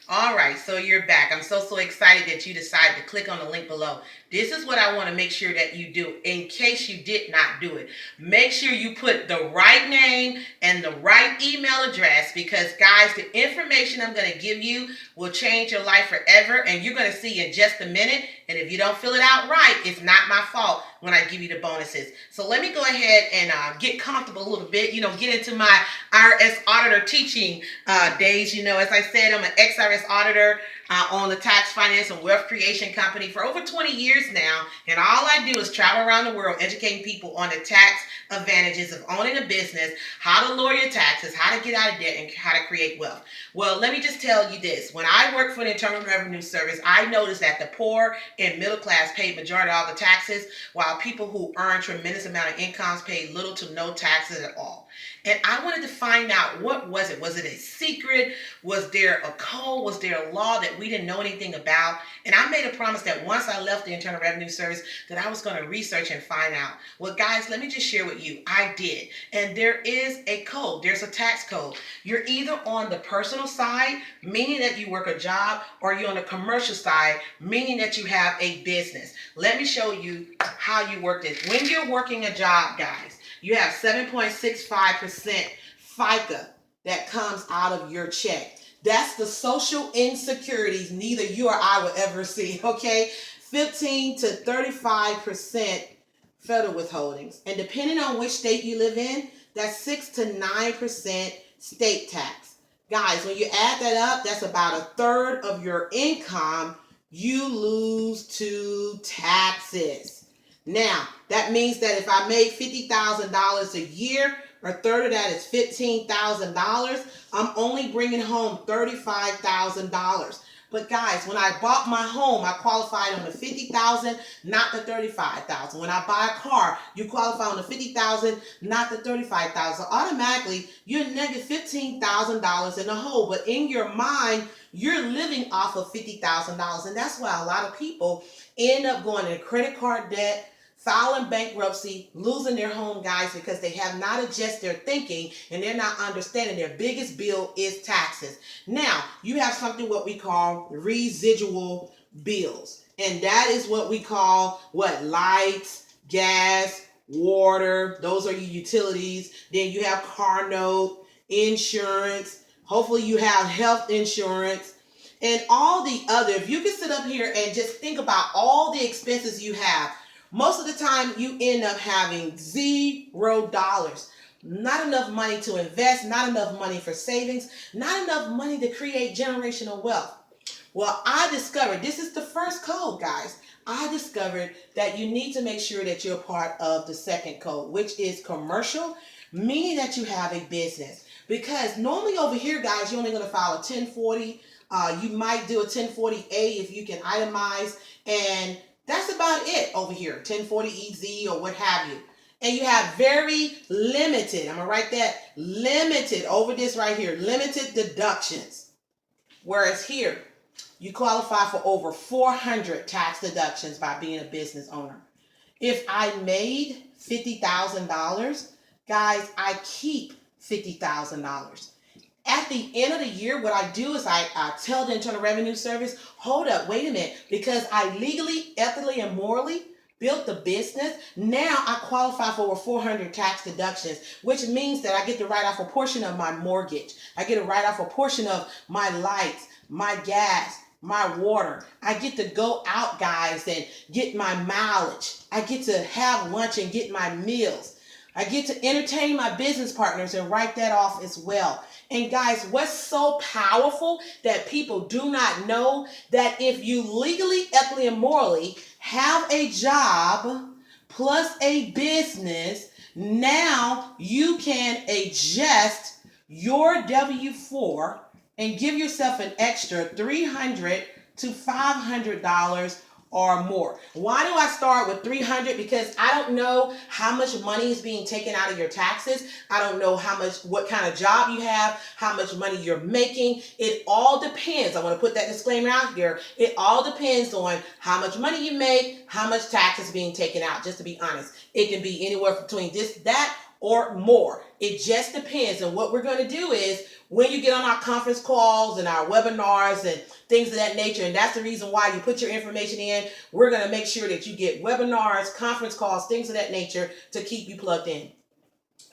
All right, so you're back. I'm so excited that you decided to click on the link below. This is what I want to make sure that you do in case you did not do it. Make sure you put the right name and the right email address because, guys, the information I'm going to give you will change your life forever, and you're going to see in just a minute. And if you don't fill it out right, it's not my fault when I give you the bonuses. So let me go ahead and get comfortable a little bit, get into my IRS auditor teaching days. As I said, I'm an ex-IRS auditor on the tax, finance, and wealth creation company for over 20 years now. And all I do is travel around the world educating people on the tax advantages of owning a business, how to lower your taxes, how to get out of debt, and how to create wealth. Well, let me just tell you this. When I worked for the Internal Revenue Service, I noticed that the poor and middle class paid majority of all the taxes, while people who earn tremendous amount of incomes paid little to no taxes at all. And I wanted to find out, what was it? Was it a secret? Was there a code? Was there a law that we didn't know anything about? And I made a promise that once I left the Internal Revenue Service that I was going to research and find out. Well, guys, let me just share with you. I did. And there is a code. There's a tax code. You're either on the personal side, meaning that you work a job, or you're on the commercial side, meaning that you have a business. Let me show you how you work this. When you're working a job, guys, you have 7.65% FICA that comes out of your check. That's the social insecurities neither you or I will ever see, okay? 15 to 35% federal withholdings. And depending on which state you live in, that's 6 to 9% state tax. Guys, when you add that up, that's about a third of your income you lose to taxes. Now, that means that if I made $50,000 a year, a third of that is $15,000, I'm only bringing home $35,000. But guys, when I bought my home, I qualified on the $50,000, not the $35,000. When I buy a car, you qualify on the $50,000, not the $35,000. So automatically, you're negative $15,000 in the hole. But in your mind, you're living off of $50,000. And that's why a lot of people end up going into credit card debt, filing bankruptcy, losing their home, guys, because they have not adjusted their thinking and they're not understanding their biggest bill is taxes. Now, you have something what we call residual bills. And that is what we call lights, gas, water. Those are your utilities. Then you have car note, insurance. Hopefully you have health insurance. And all the other, if you can sit up here and just think about all the expenses you have, most of the time you end up having $0. Not enough money to invest, not enough money for savings, not enough money to create generational wealth. Well, I discovered, this is the first code, guys. I discovered that you need to make sure that you're part of the second code, which is commercial, meaning that you have a business. Because normally over here, guys, you're only going to file a 1040. You might do a 1040A if you can itemize, and that's about it over here, 1040EZ or what have you. And you have very limited, I'm going to write that, limited, over this right here, limited deductions. Whereas here, you qualify for over 400 tax deductions by being a business owner. If I made $50,000, guys, I keep $50,000. At the end of the year, what I do is I tell the Internal Revenue Service, hold up, wait a minute, because I legally, ethically, and morally built the business, now I qualify for over 400 tax deductions, which means that I get to write off a portion of my mortgage. I get to write off a portion of my lights, my gas, my water. I get to go out, guys, and get my mileage. I get to have lunch and get my meals. I get to entertain my business partners and write that off as well. And guys, what's so powerful that people do not know, that if you legally, ethically, and morally have a job plus a business, now you can adjust your W-4 and give yourself an extra $300 to $500 or more. Why do I start with 300? Because I don't know how much money is being taken out of your taxes. I don't know what kind of job you have, how much money you're making. It all depends. I want to put that disclaimer out here. It all depends on how much money you make, how much tax is being taken out, just to be honest. It can be anywhere between that, or more. It just depends. And what we're going to do is when you get on our conference calls and our webinars and things of that nature, and that's the reason why you put your information in. We're going to make sure that you get webinars, conference calls, things of that nature to keep you plugged in.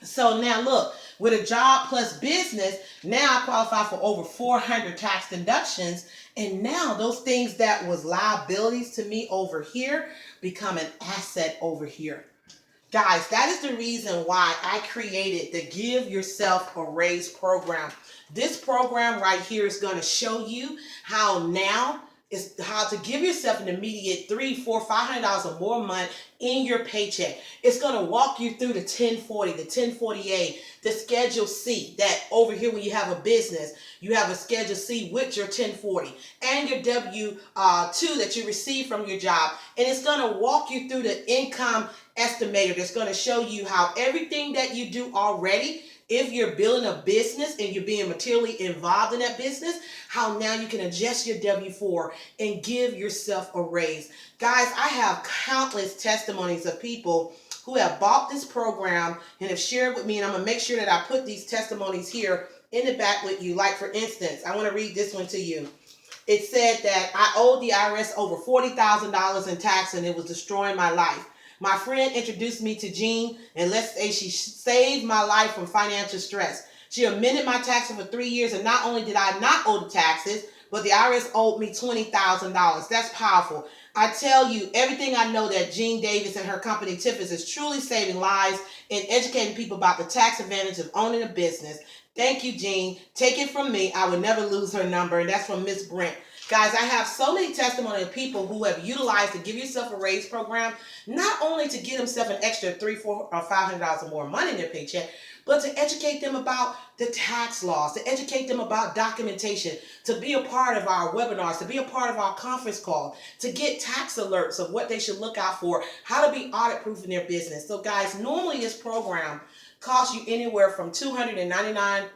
So now look, with a job plus business, now I qualify for over 400 tax deductions. And now those things that was liabilities to me over here become an asset over here. Guys, that is the reason why I created the Give Yourself a Raise program. This program right here is going to show you how now is how to give yourself an immediate $300, $400, $500 or more a month in your paycheck. It's going to walk you through the 1040, the 1048, the Schedule C. That over here when you have a business, you have a Schedule C with your 1040 and your W-2 that you receive from your job. And it's going to walk you through the income estimator that's going to show you how everything that you do already, if you're building a business and you're being materially involved in that business, how now you can adjust your W-4 and give yourself a raise. Guys, I have countless testimonies of people who have bought this program and have shared with me, and I'm going to make sure that I put these testimonies here in the back with you. Like, for instance, I want to read this one to you. It said that I owed the IRS over $40,000 in tax and it was destroying my life. My friend introduced me to Jean, and let's say she saved my life from financial stress. She amended my taxes for 3 years, and not only did I not owe the taxes, but the IRS owed me $20,000. That's powerful. I tell you, everything I know that Jean Davis and her company Tiffis is truly saving lives and educating people about the tax advantage of owning a business. Thank you, Jean. Take it from me. I would never lose her number, and that's from Miss Brent. Guys, I have so many testimonies of people who have utilized the Give Yourself a Raise program, not only to get themselves an extra $300, $400, or $500 or more money in their paycheck, but to educate them about the tax laws, to educate them about documentation, to be a part of our webinars, to be a part of our conference call, to get tax alerts of what they should look out for, how to be audit proof in their business. So guys, normally this program costs you anywhere from $299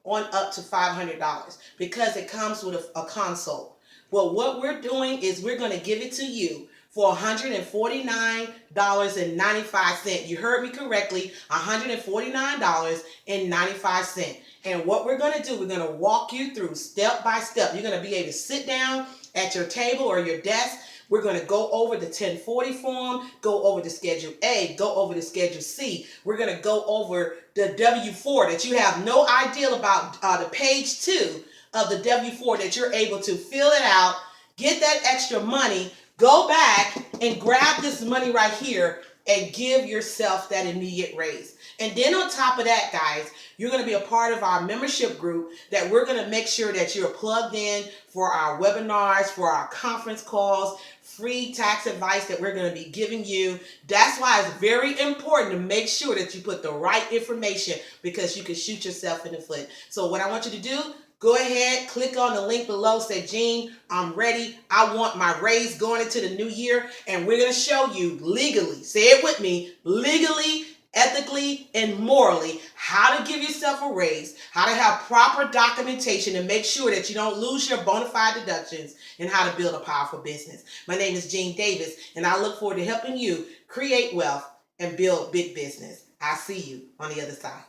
on up to $500 because it comes with a console. Well, what we're doing is we're going to give it to you for $149.95. You heard me correctly, $149.95. And what we're going to do, we're going to walk you through step by step. You're going to be able to sit down at your table or your desk. We're going to go over the 1040 form, go over the Schedule A, go over the Schedule C. We're going to go over the W-4 that you have no idea about, the page 2 of the W-4 that you're able to fill it out, get that extra money, go back and grab this money right here and give yourself that immediate raise. And then on top of that, guys, you're going to be a part of our membership group that we're going to make sure that you're plugged in for our webinars, for our conference calls, free tax advice that we're going to be giving you. That's why it's very important to make sure that you put the right information because you can shoot yourself in the foot. So what I want you to do, go ahead, click on the link below, say, Jean, I'm ready. I want my raise going into the new year. And we're going to show you legally, say it with me, legally, ethically, and morally, how to give yourself a raise, how to have proper documentation and make sure that you don't lose your bona fide deductions, and how to build a powerful business. My name is Jean Davis, and I look forward to helping you create wealth and build big business. I'll see you on the other side.